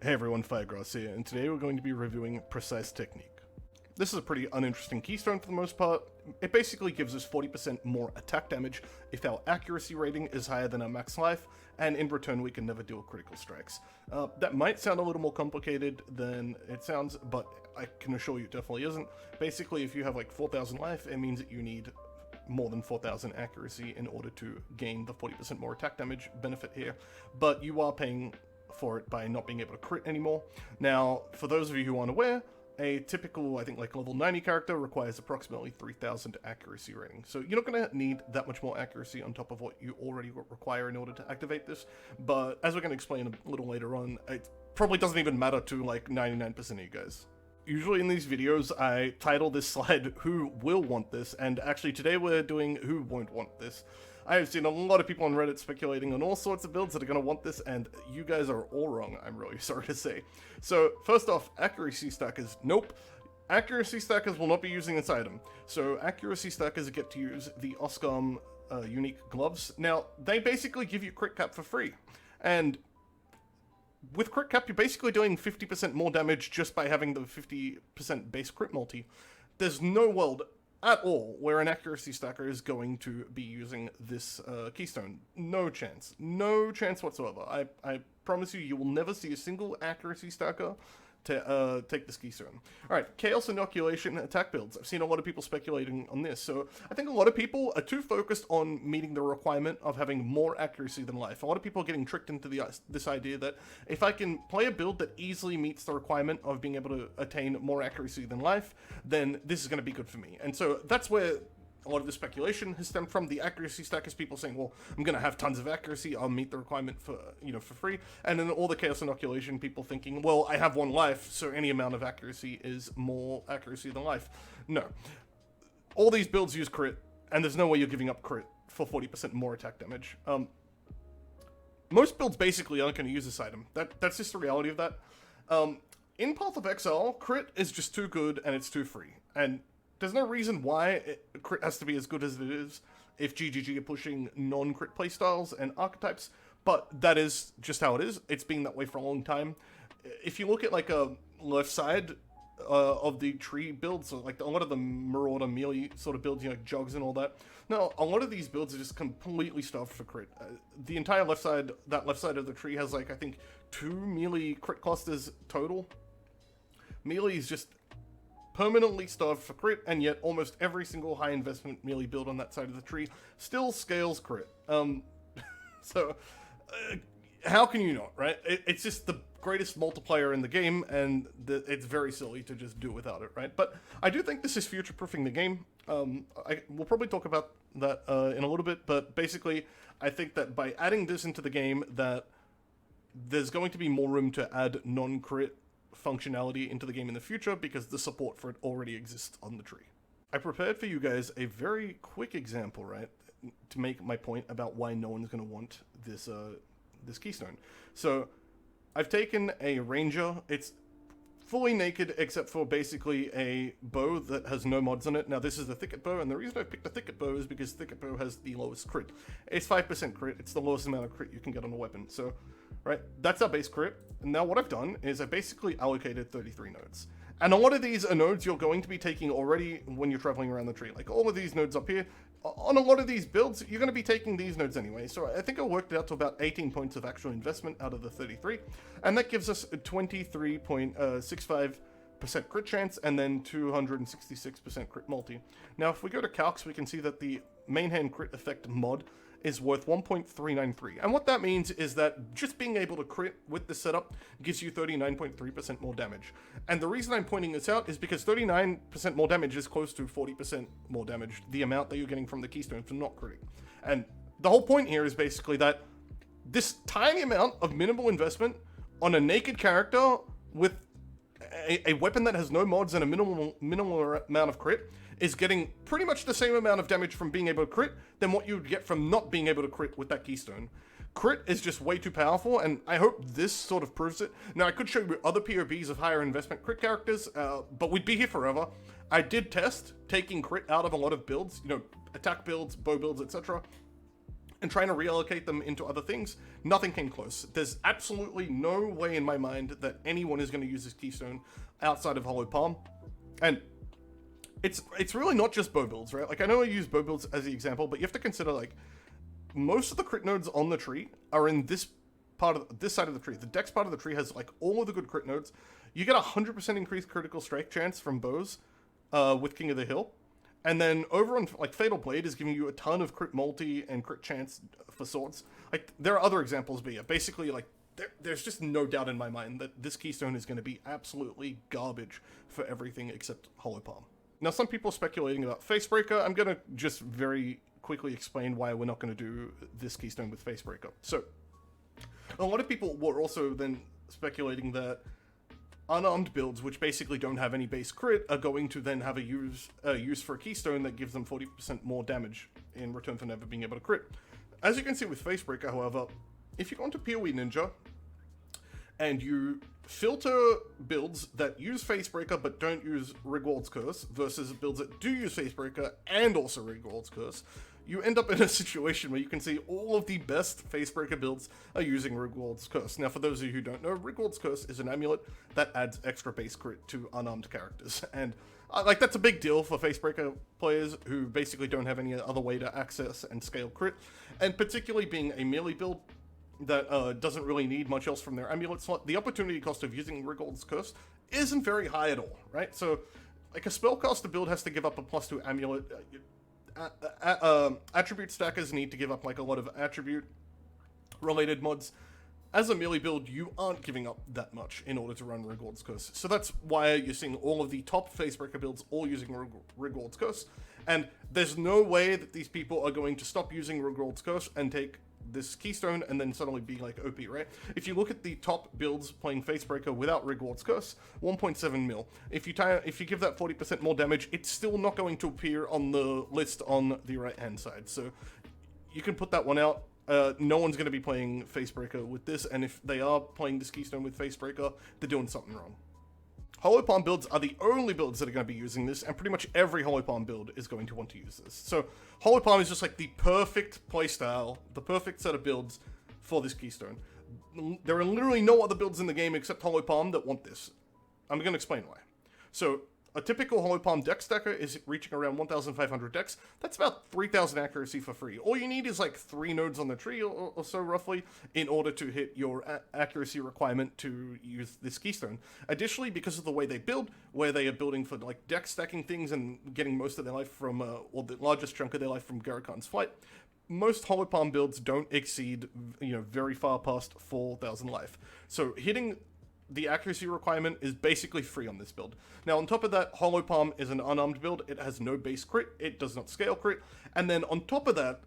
Hey everyone, Firegrass here, and today we're going to be reviewing Precise Technique. This is a pretty uninteresting keystone for the most part. It basically gives us 40% more attack damage if our accuracy rating is higher than our max life, and in return we can never deal critical strikes. That might sound a little more complicated than it sounds, but I can assure you it definitely isn't. Basically, if you have like 4,000 life, it means that you need more than 4,000 accuracy in order to gain the 40% more attack damage benefit here, but you are paying for it by not being able to crit anymore. Now, for those of you who aren't aware, a typical, I think, like level 90 character requires approximately 3,000 accuracy rating. So you're not going to need that much more accuracy on top of what you already require in order to activate this. But as we're going to explain a little later on, it probably doesn't even matter to like 99% of you guys. Usually in these videos, I title this slide, Who Will Want This? And actually today we're doing Who Won't Want This. I have seen a lot of people on Reddit speculating on all sorts of builds that are going to want this, and you guys are all wrong, I'm really sorry to say. So, first off, accuracy stackers. Nope. Accuracy stackers will not be using this item. So, accuracy stackers get to use the Oscom unique gloves. Now, they basically give you crit cap for free. And with crit cap, you're basically doing 50% more damage just by having the 50% base crit multi. There's no world at all where an accuracy stacker is going to be using this keystone. No chance. No chance whatsoever. I promise you, you will never see a single accuracy stacker to take this keystone. Alright, Chaos Inoculation attack builds. I've seen a lot of people speculating on this, so I think a lot of people are too focused on meeting the requirement of having more accuracy than life. A lot of people are getting tricked into this idea that if I can play a build that easily meets the requirement of being able to attain more accuracy than life, then this is going to be good for me. And so that's where a lot of the speculation has stemmed from. The accuracy stackers, people saying, well, I'm going to have tons of accuracy, I'll meet the requirement for, for free. And then all the Chaos Inoculation people thinking, well, I have one life, so any amount of accuracy is more accuracy than life. No. All these builds use crit, and there's no way you're giving up crit for 40% more attack damage. Most builds basically aren't going to use this item. That's just the reality of that. In Path of Exile, crit is just too good, and it's too free. And there's no reason why crit has to be as good as it is if GGG are pushing non-crit playstyles and archetypes, but that is just how it is. It's been that way for a long time. If you look at like a left side of the tree builds, so like a lot of the Marauder melee sort of builds, like Jogs and all that, no, a lot of these builds are just completely stuffed for crit. The entire left side, that left side of the tree has like, I think, 2 melee crit clusters total. Melee is just permanently starved for crit, and yet almost every single high investment melee build on that side of the tree still scales crit. How can you not, right? It's just the greatest multiplier in the game, and it's very silly to just do without it, right? But I do think this is future-proofing the game. We'll probably talk about that in a little bit, but basically, I think that by adding this into the game, that there's going to be more room to add non-crit functionality into the game in the future because the support for it already exists on the tree. I prepared for you guys a very quick example, right, to make my point about why no one's going to want this this keystone. So I've taken a ranger. It's fully naked except for basically a bow that has no mods on it. Now this is the thicket bow, and the reason I picked the thicket bow is because thicket bow has the lowest crit. It's 5% crit. It's the lowest amount of crit you can get on a weapon. So, right, that's our base crit. And now what I've done is I basically allocated 33 nodes. And a lot of these are nodes you're going to be taking already when you're traveling around the tree. Like all of these nodes up here, on a lot of these builds, you're going to be taking these nodes anyway. So I think I worked it out to about 18 points of actual investment out of the 33. And that gives us a 23.65% crit chance and then 266% crit multi. Now if we go to calcs, we can see that the main hand crit effect mod is worth 1.393. And what that means is that just being able to crit with this setup gives you 39.3% more damage. And the reason I'm pointing this out is because 39% more damage is close to 40% more damage, the amount that you're getting from the keystone for not critting. And the whole point here is basically that this tiny amount of minimal investment on a naked character with a weapon that has no mods and a minimal amount of crit is getting pretty much the same amount of damage from being able to crit than what you would get from not being able to crit with that keystone. Crit is just way too powerful, and I hope this sort of proves it. Now, I could show you other POBs of higher investment crit characters, but we'd be here forever. I did test taking crit out of a lot of builds, attack builds, bow builds, etc. and trying to reallocate them into other things, nothing came close. There's absolutely no way in my mind that anyone is going to use this Keystone outside of Hollow Palm. And it's really not just bow builds, right? Like, I know I use bow builds as the example, but you have to consider, like, most of the crit nodes on the tree are in this side of the tree. The dex part of the tree has, like, all of the good crit nodes. You get 100% increased critical strike chance from bows with King of the Hill. And then over on, like, Fatal Blade is giving you a ton of crit multi and crit chance for swords. Like, there are other examples, but yeah, basically, like, there's just no doubt in my mind that this Keystone is going to be absolutely garbage for everything except Hollow Palm. Now, some people are speculating about Facebreaker. I'm going to just very quickly explain why we're not going to do this Keystone with Facebreaker. So, a lot of people were also then speculating that unarmed builds, which basically don't have any base crit, are going to then have a use for a Keystone that gives them 40% more damage in return for never being able to crit. As you can see with Facebreaker, however, if you go into PoE Ninja and you filter builds that use Facebreaker but don't use Rigwald's Curse versus builds that do use Facebreaker and also Rigwald's Curse, you end up in a situation where you can see all of the best Facebreaker builds are using Rigwald's Curse. Now, for those of you who don't know, Rigwald's Curse is an amulet that adds extra base crit to unarmed characters. And, like, that's a big deal for Facebreaker players who basically don't have any other way to access and scale crit. And particularly being a melee build that doesn't really need much else from their amulet slot, the opportunity cost of using Rigwald's Curse isn't very high at all, right? So, like, a spellcaster build has to give up a +2 amulet. Attribute stackers need to give up, like, a lot of attribute related mods. As a melee build, you aren't giving up that much in order to run Rigwald's Curse. So that's why you're seeing all of the top Facebreaker builds all using Rigwald's Curse. And there's no way that these people are going to stop using Rigwald's Curse and take this Keystone and then suddenly be, like, OP, right? If you look at the top builds playing Facebreaker without Rigwald's Curse, 1.7 mil. If you give that 40% more damage, it's still not going to appear on the list on the right-hand side. So you can put that one out. No one's going to be playing Facebreaker with this, and if they are playing this Keystone with Facebreaker, they're doing something wrong. Hollow Palm builds are the only builds that are going to be using this, and pretty much every Hollow Palm build is going to want to use this. So Hollow Palm is just like the perfect playstyle, the perfect set of builds for this Keystone. There are literally no other builds in the game except Hollow Palm that want this. I'm going to explain why. So a typical Hollow Palm dex stacker is reaching around 1,500 dex. That's about 3,000 accuracy for free. All you need is like 3 nodes on the tree or so roughly in order to hit your accuracy requirement to use this Keystone. Additionally, because of the way they build, where they are building for like dex stacking things and getting most of their life from, or the largest chunk of their life from Garakan's Flight, most Hollow Palm builds don't exceed, very far past 4,000 life. So hitting the accuracy requirement is basically free on this build. Now, on top of that, Hollow Palm is an unarmed build. It has no base crit. It does not scale crit. And then on top of that,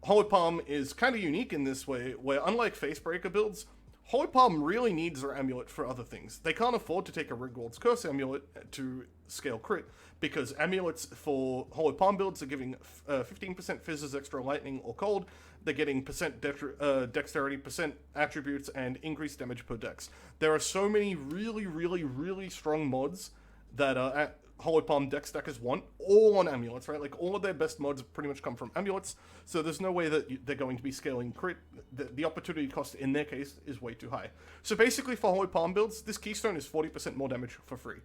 Hollow Palm is kind of unique in this way, where unlike Facebreaker builds, Hollow Palm really needs their amulet for other things. They can't afford to take a Rigwald's Curse amulet to scale crit, because amulets for Hollow Palm builds are giving 15% Fizzes, extra lightning or cold. They're getting dexterity, percent attributes, and increased damage per dex. There are so many really, really, really strong mods that Hollow Palm dex stackers want, all on amulets, right? Like, all of their best mods pretty much come from amulets, so there's no way that they're going to be scaling crit. The opportunity cost in their case is way too high. So basically, for Hollow Palm builds, this Keystone is 40% more damage for free.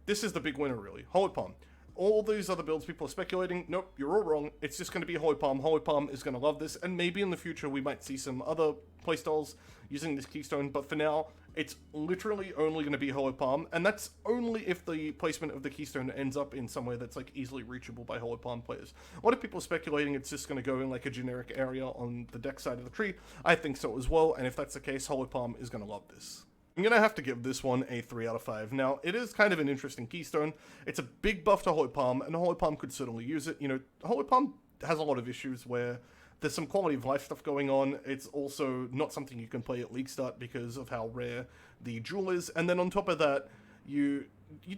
This is the big winner, really. Hollow Palm. All these other builds people are speculating, nope, you're all wrong. It's just going to be Hollow Palm. Hollow Palm is going to love this, and maybe in the future we might see some other playstyles using this Keystone, but for now, it's literally only going to be Hollow Palm, and that's only if the placement of the Keystone ends up in somewhere that's, like, easily reachable by Hollow Palm players. A lot of people are speculating it's just going to go in, like, a generic area on the deck side of the tree. I think so as well, and if that's the case, Hollow Palm is going to love this. I'm going to have to give this one a 3 out of 5. Now, it is kind of an interesting Keystone. It's a big buff to Hollow Palm, and Hollow Palm could certainly use it. Hollow Palm has a lot of issues where there's some quality of life stuff going on. It's also not something you can play at League Start because of how rare the Jewel is. And then on top of that, you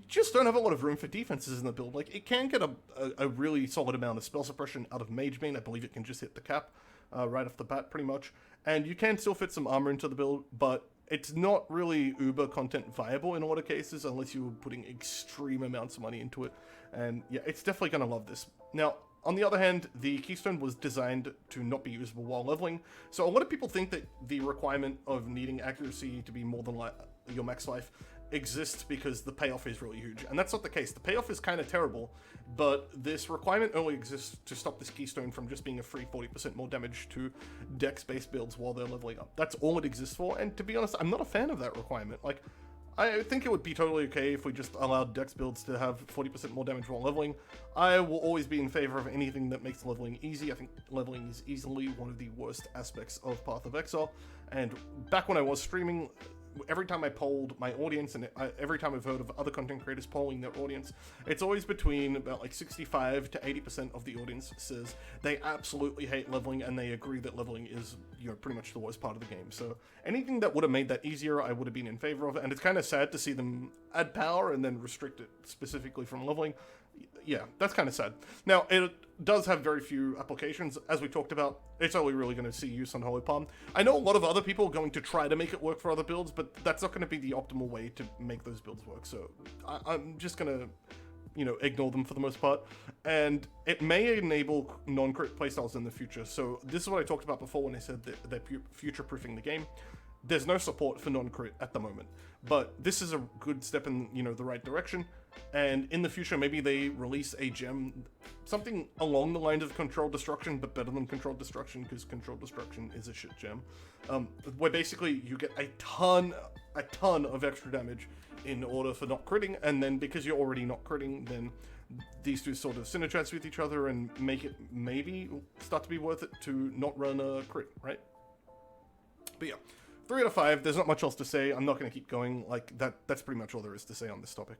just don't have a lot of room for defenses in the build. Like, it can get a really solid amount of spell suppression out of Mage Bane. I believe it can just hit the cap right off the bat, pretty much. And you can still fit some armor into the build, but it's not really uber content viable in a lot of cases unless you're putting extreme amounts of money into it. And yeah, it's definitely going to love this. Now, On the other hand, the Keystone was designed to not be usable while leveling, so a lot of people think that the requirement of needing accuracy to be more than your max life exists because the payoff is really huge, and that's not the case. The payoff is kind of terrible, but this requirement only exists to stop this Keystone from just being a free 40% more damage to dex-based builds while they're leveling up. That's all it exists for, and to be honest, I'm not a fan of that requirement. Like, I think it would be totally okay if we just allowed dex builds to have 40% more damage while leveling. I will always be in favor of anything that makes leveling easy. I think leveling is easily one of the worst aspects of Path of Exile, and back when I was streaming, every time I polled my audience, and every time I've heard of other content creators polling their audience, it's always between about like 65 to 80% of the audience says they absolutely hate leveling, and they agree that leveling is, you know, pretty much the worst part of the game. So anything that would have made that easier, I would have been in favor of, and it's kind of sad to see them add power and then restrict it specifically from leveling. Yeah, that's kind of sad. Now, it does have very few applications. As we talked about, it's only really going to see use on Holy Palm. I know a lot of other people are going to try to make it work for other builds, but that's not going to be the optimal way to make those builds work. So I'm just going to, you know, ignore them for the most part. And it may enable non-crit playstyles in the future. So this is what I talked about before when I said that they're future-proofing the game. There's no support for non-crit at the moment, but this is a good step in, you know, the right direction. And in the future, maybe they release a gem, something along the lines of Controlled Destruction, but better than Controlled Destruction, because Controlled Destruction is a shit gem. Where basically you get a ton of extra damage in order for not critting, and then because you're already not critting, then these two sort of synergize with each other and make it maybe start to be worth it to not run a crit, right? But yeah. 3 out of 5, there's not much else to say. I'm not going to keep going. Like, that's pretty much all there is to say on this topic.